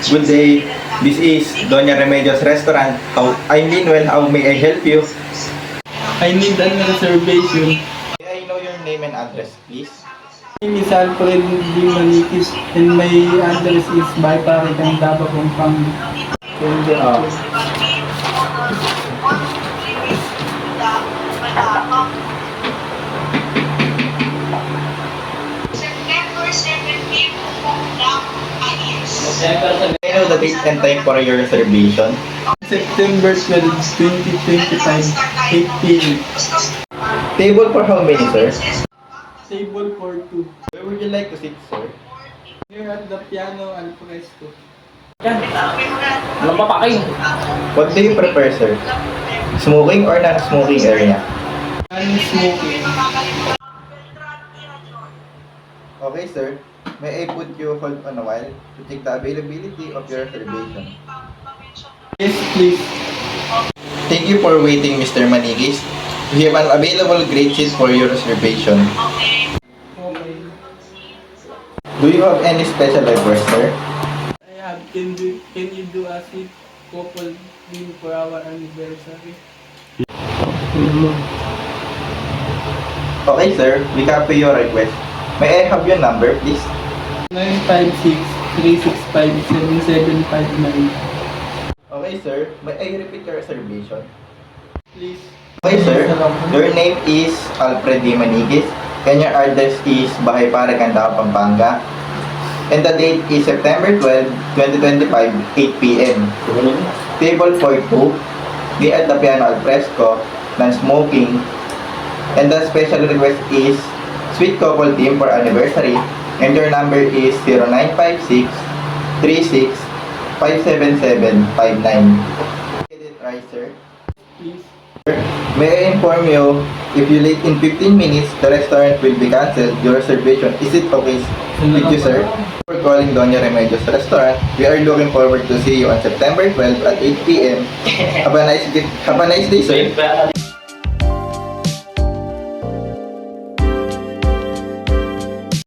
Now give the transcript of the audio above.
Good day. This is Doña Remedios Restaurant. I'm Linwell. How may I help you? I need a reservation. May I know your name and address, please? My name is Alfred D. Manikis and my address is Bayparikang, Davao, Pampanga. May I know the date and time for your reservation? September 12, 2025, 8 p.m. Table for how many, sir? Table for 2. Where would you like to sit, sir? Here at the piano al fresco. Walang papaking. What do you prefer, sir? Smoking or non-smoking area? Non-smoking. Okay, sir. May I put you hold on a while to check the availability of your reservation? Yes, please. Thank you for waiting, Mr. Manigis. We have an available grade sheet for your reservation. Okay. Do you have any special request, sir? I have, can you do a sweet couple meal for our anniversary? Okay, sir. We copy your request. May I have your number, please? 956-365-7759. Okay, sir. May I repeat your reservation? Please. Okay, sir. Your name is Alfred D. Manigis, and your address is Bahay Paracanda, Pampanga. And the date is September 12, 2025, 8 p.m. Table for 2. Be at the piano al fresco, non-smoking. And the special request is sweet couple team for anniversary. And your number is 0956 36 57759. Get it right, sir? Please. May I inform you, if you late in 15 minutes, the restaurant will be cancelled. Your reservation, is it okay with you, sir? For calling Doña Remedios Restaurant, we are looking forward to see you on September 12 at 8 p.m. Have a nice day, sir.